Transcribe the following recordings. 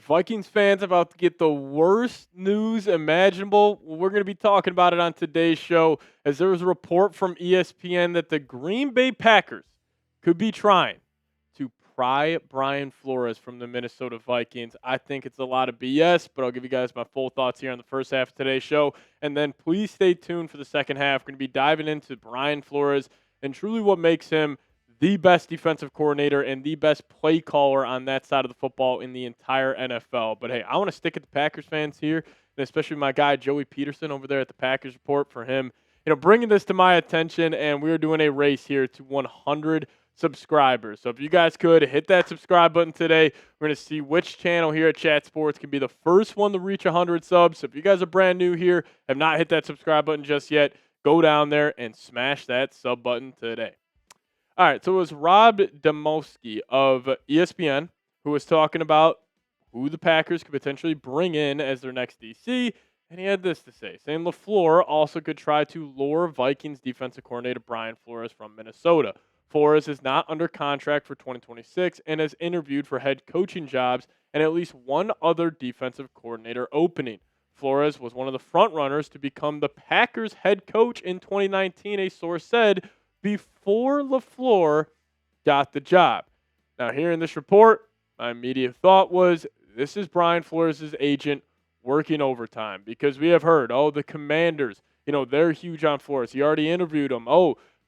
Vikings fans about to get the worst news imaginable. We're going to be talking about it on today's show as there was a report from ESPN that the Green Bay Packers could be trying to pry Brian Flores from the Minnesota Vikings. I think it's a lot of BS, but I'll give you guys my full thoughts here on the first half of today's show. And then please stay tuned for the second half. We're going to be diving into Brian Flores and truly what makes him the best defensive coordinator and the best play caller on that side of the football in the entire NFL. But hey, I want to stick at the Packers fans here, and especially my guy Joey Peterson over there at the Packers Report for him, bringing this to my attention. And we're doing a race here to 100 subscribers. So if you guys could hit that subscribe button today, we're going to see which channel here at Chat Sports can be the first one to reach 100 subs. So if you guys are brand new here, have not hit that subscribe button just yet, go down there and smash that sub button today. All right, so it was Rob Demovsky of ESPN who was talking about who the Packers could potentially bring in as their next DC, and he had this to say, saying LaFleur also could try to lure Vikings defensive coordinator Brian Flores from Minnesota. Flores is not under contract for 2026 and has interviewed for head coaching jobs and at least one other defensive coordinator opening. Flores was one of the front runners to become the Packers head coach in 2019, a source said, before LaFleur got the job. Now, here in this report, my immediate thought was this is Brian Flores' agent working overtime because we have heard, the Commanders, they're huge on Flores. He already interviewed him.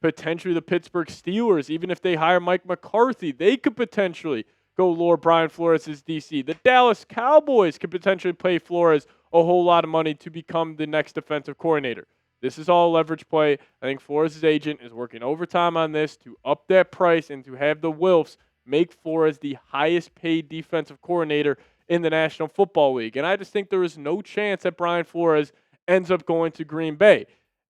Potentially the Pittsburgh Steelers, even if they hire Mike McCarthy, they could potentially go lure Brian Flores as DC. The Dallas Cowboys could potentially pay Flores a whole lot of money to become the next defensive coordinator. This is all a leverage play. I think Flores' agent is working overtime on this to up that price and to have the Wilfs make Flores the highest paid defensive coordinator in the National Football League. And I just think there is no chance that Brian Flores ends up going to Green Bay.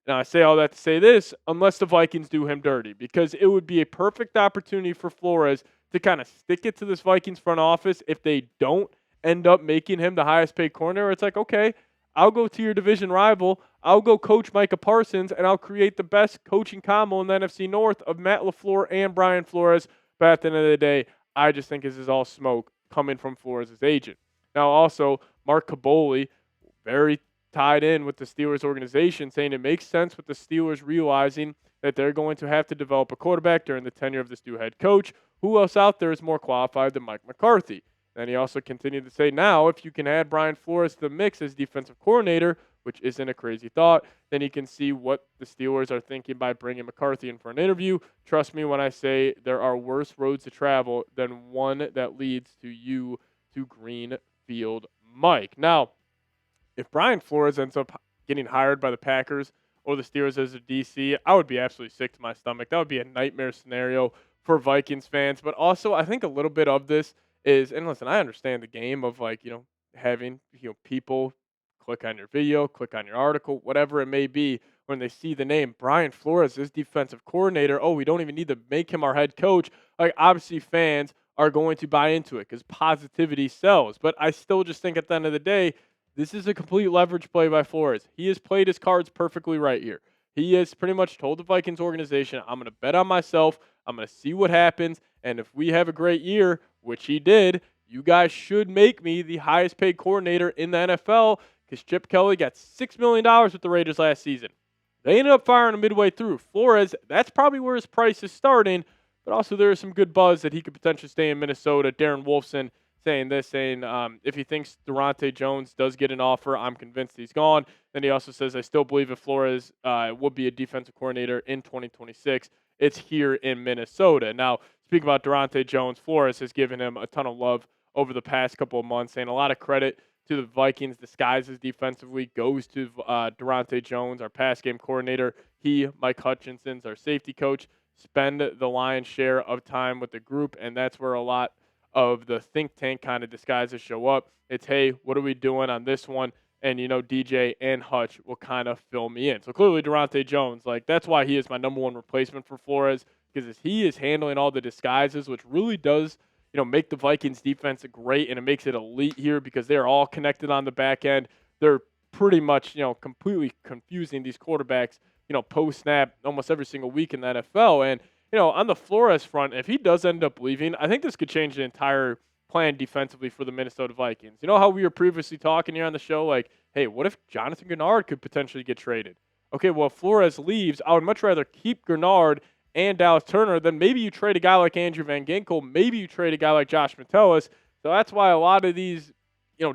Now, I say all that to say this, unless the Vikings do him dirty, because it would be a perfect opportunity for Flores to kind of stick it to this Vikings front office if they don't end up making him the highest paid coordinator. It's like, okay, I'll go to your division rival. I'll go coach Micah Parsons, and I'll create the best coaching combo in the NFC North of Matt LaFleur and Brian Flores. But at the end of the day, I just think this is all smoke coming from Flores' agent. Now, also, Mark Caboli, very tied in with the Steelers organization, saying it makes sense with the Steelers realizing that they're going to have to develop a quarterback during the tenure of this new head coach. Who else out there is more qualified than Mike McCarthy? And he also continued to say, now, if you can add Brian Flores to the mix as defensive coordinator, which isn't a crazy thought, then you can see what the Steelers are thinking by bringing McCarthy in for an interview. Trust me when I say there are worse roads to travel than one that leads to you to Greenfield Mike. Now, if Brian Flores ends up getting hired by the Packers or the Steelers as a DC, I would be absolutely sick to my stomach. That would be a nightmare scenario for Vikings fans. But also, I think a little bit of this is, and listen, I understand the game of having, people click on your video, click on your article, whatever it may be, when they see the name Brian Flores is defensive coordinator. We don't even need to make him our head coach. Obviously fans are going to buy into it because positivity sells. But I still just think at the end of the day, this is a complete leverage play by Flores. He has played his cards perfectly right here. He has pretty much told the Vikings organization, I'm going to bet on myself. I'm going to see what happens. And if we have a great year, which he did, you guys should make me the highest paid coordinator in the NFL because Chip Kelly got $6 million with the Raiders last season. They ended up firing him midway through. Flores, that's probably where his price is starting, but also there is some good buzz that he could potentially stay in Minnesota. Darren Wolfson saying if he thinks Durante Jones does get an offer, I'm convinced he's gone. Then he also says, I still believe if Flores would be a defensive coordinator in 2026, it's here in Minnesota. Now, speaking about Durante Jones, Flores has given him a ton of love over the past couple of months, saying a lot of credit to the Vikings disguises defensively goes to Durante Jones, our pass game coordinator. He, Mike Hutchinson's our safety coach, spend the lion's share of time with the group, and that's where a lot of the think tank kind of disguises show up. It's, hey, what are we doing on this one? And, DJ and Hutch will kind of fill me in. So clearly Durante Jones, that's why he is my number one replacement for Flores, because he is handling all the disguises, which really does, make the Vikings defense great, and it makes it elite here because they're all connected on the back end. They're pretty much, completely confusing these quarterbacks, post-snap almost every single week in the NFL. And, on the Flores front, if he does end up leaving, I think this could change the entire plan defensively for the Minnesota Vikings. You know how we were previously talking here on the show, like, hey, what if Jonathan Gennard could potentially get traded? Okay, well, if Flores leaves, I would much rather keep Gennard and Dallas Turner than maybe you trade a guy like Andrew Van Ginkel, maybe you trade a guy like Josh Metellus. So that's why a lot of these,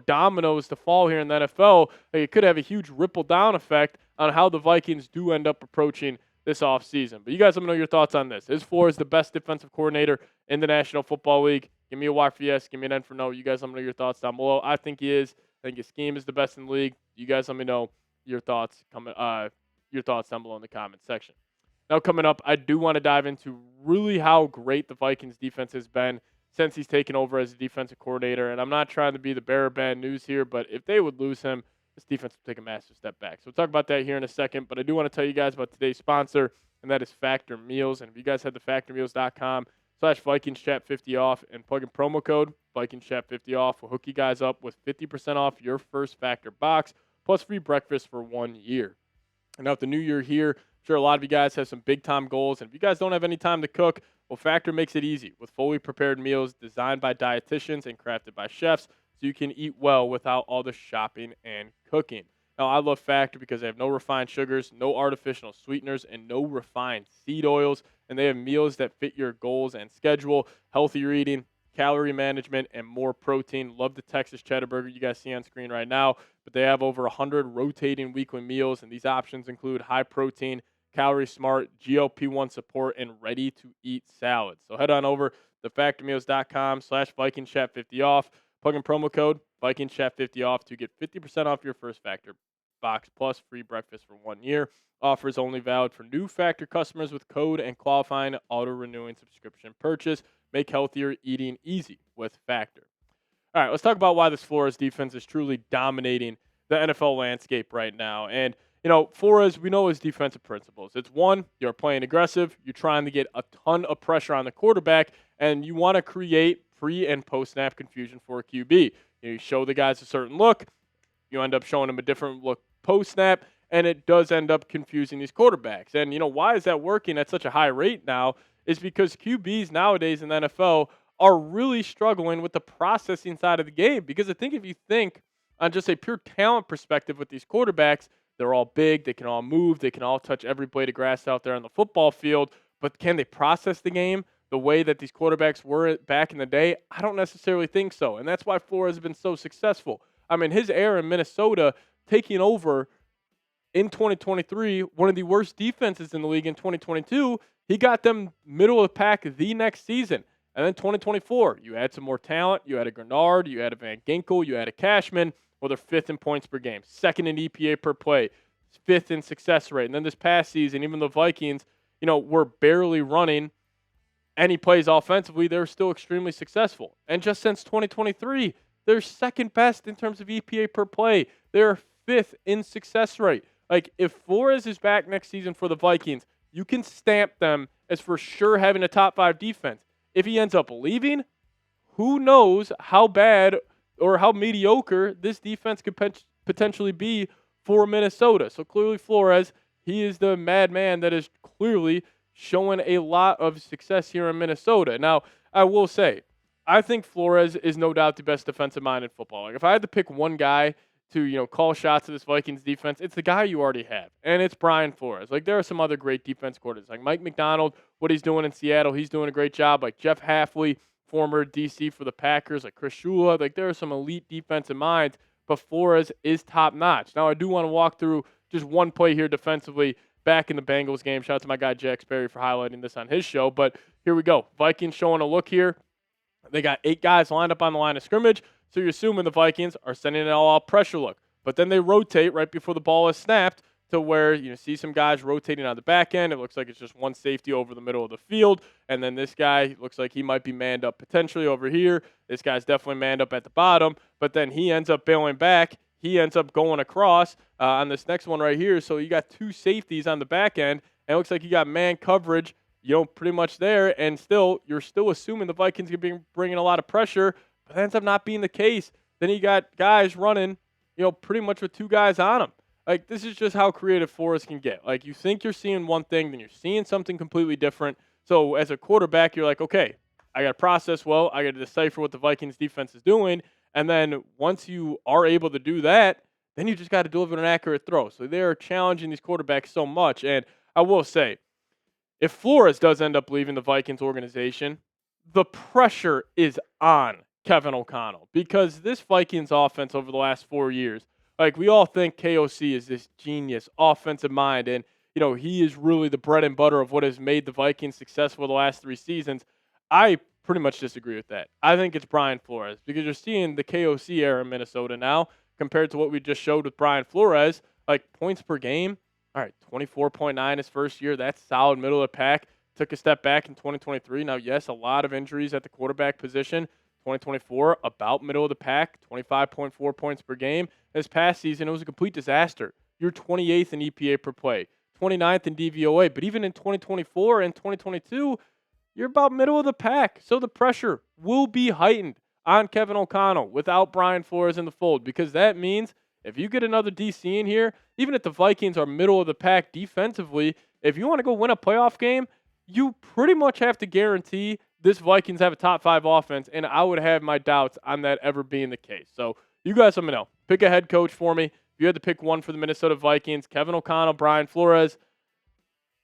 dominoes to fall here in the NFL, it could have a huge ripple down effect on how the Vikings do end up approaching this offseason. But you guys let me know your thoughts on this. Is Flores the best defensive coordinator in the National Football League? Give me a Y for yes. Give me an N for no. You guys let me know your thoughts down below. I think he is. I think his scheme is the best in the league. You guys let me know your thoughts down below in the comment section. Now coming up, I do want to dive into really how great the Vikings defense has been since he's taken over as a defensive coordinator. And I'm not trying to be the bearer of bad news here, but if they would lose him, this defense will take a massive step back. So we'll talk about that here in a second. But I do want to tell you guys about today's sponsor, and that is Factor Meals. And if you guys head to factormeals.com/VikingsChat50 off and plug in promo code VikingsChat50 off, we'll hook you guys up with 50% off your first Factor box plus free breakfast for 1 year. And now with the new year here, I'm sure a lot of you guys have some big-time goals. And if you guys don't have any time to cook, well, Factor makes it easy with fully prepared meals designed by dietitians and crafted by chefs so you can eat well without all the shopping and cooking. Now, I love Factor because they have no refined sugars, no artificial sweeteners, and no refined seed oils. And they have meals that fit your goals and schedule, healthier eating, calorie management, and more protein. Love the Texas Cheddar Burger you guys see on screen right now. But they have over 100 rotating weekly meals, and these options include high protein, calorie smart, GLP-1 support, and ready-to-eat salads. So head on over to factormeals.com/VikingsChat50 off. Plug in promo code VikingsChat50 off to get 50% off your first Factor box plus free breakfast for 1 year. Offer is only valid for new Factor customers with code and qualifying auto-renewing subscription purchase. Make healthier eating easy with Factor. All right, let's talk about why this Flores defense is truly dominating the NFL landscape right now. And, Flores, we know his defensive principles. It's one, you're playing aggressive. You're trying to get a ton of pressure on the quarterback, and you want to create pre- and post-snap confusion for a QB. You show the guys a certain look. You end up showing them a different look post-snap, and it does end up confusing these quarterbacks. And, why is that working at such a high rate now is because QBs nowadays in the NFL are really struggling with the processing side of the game. Because I think if you think on just a pure talent perspective with these quarterbacks, they're all big, they can all move, they can all touch every blade of grass out there on the football field, but can they process the game the way that these quarterbacks were back in the day? I don't necessarily think so, and that's why Flores has been so successful. I mean, his era in Minnesota, taking over in 2023, one of the worst defenses in the league in 2022, he got them middle of the pack the next season. And then 2024, you add some more talent. You had a Gennard, you had a Van Ginkel, you had a Cashman. Well, they're fifth in points per game, second in EPA per play, fifth in success rate. And then this past season, even the Vikings, were barely running any plays offensively. They were still extremely successful. And just since 2023, they're second best in terms of EPA per play. They're fifth in success rate. Like, if Flores is back next season for the Vikings, you can stamp them as for sure having a top 5 defense. If he ends up leaving, who knows how bad or how mediocre this defense could potentially be for Minnesota. So clearly Flores, he is the madman that is clearly showing a lot of success here in Minnesota. Now, I will say, I think Flores is no doubt the best defensive mind in football. Like, if I had to pick one guy to, call shots to this Vikings defense, it's the guy you already have, and it's Brian Flores. Like, there are some other great defense coordinators, like Mike McDonald, what he's doing in Seattle, he's doing a great job. Like Jeff Hafley, former DC for the Packers, like Chris Shula. Like, there are some elite defensive minds, but Flores is top-notch. Now, I do want to walk through just one play here defensively back in the Bengals game. Shout out to my guy Jack Sperry for highlighting this on his show, but here we go. Vikings showing a look here. They got 8 guys lined up on the line of scrimmage, so you're assuming the Vikings are sending an all-out pressure look. But then they rotate right before the ball is snapped to where you see some guys rotating on the back end. It looks like it's just one safety over the middle of the field. And then this guy looks like he might be manned up potentially over here. This guy's definitely manned up at the bottom. But then he ends up bailing back. He ends up going across on this next one right here. So you got 2 safeties on the back end. And it looks like you got man coverage, pretty much there. And you're still assuming the Vikings can be bringing a lot of pressure. But that ends up not being the case. Then you got guys running, pretty much with 2 guys on them. Like, this is just how creative Flores can get. Like, you think you're seeing one thing, then you're seeing something completely different. So as a quarterback, you're like, okay, I got to process well. I got to decipher what the Vikings defense is doing. And then once you are able to do that, then you just got to deliver an accurate throw. So they're challenging these quarterbacks so much. And I will say, if Flores does end up leaving the Vikings organization, the pressure is on Kevin O'Connell because this Vikings offense over the last 4 years, like we all think KOC is this genius offensive mind, and he is really the bread and butter of what has made the Vikings successful the last 3 seasons. I pretty much disagree with that. I think it's Brian Flores because you're seeing the KOC era in Minnesota now compared to what we just showed with Brian Flores, like points per game. All right, 24.9 his first year. That's solid middle of the pack. Took a step back in 2023. Now, yes, a lot of injuries at the quarterback position. 2024, about middle of the pack, 25.4 points per game. This past season, it was a complete disaster. You're 28th in EPA per play, 29th in DVOA. But even in 2024 and 2022, you're about middle of the pack. So the pressure will be heightened on Kevin O'Connell without Brian Flores in the fold because that means if you get another DC in here, even if the Vikings are middle of the pack defensively, if you want to go win a playoff game, you pretty much have to guarantee this Vikings have a top 5 offense, and I would have my doubts on that ever being the case. So you guys let me know. Pick a head coach for me. If you had to pick one for the Minnesota Vikings, Kevin O'Connell, Brian Flores.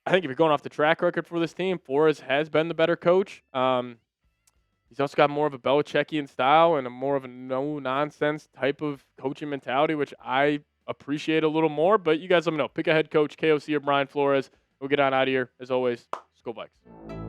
I think if you're going off the track record for this team, Flores has been the better coach. He's also got more of a Belichickian style and a more of a no-nonsense type of coaching mentality, which I appreciate a little more. But you guys let me know. Pick a head coach, KOC or Brian Flores. We'll get on out of here. As always, let's go Vikes.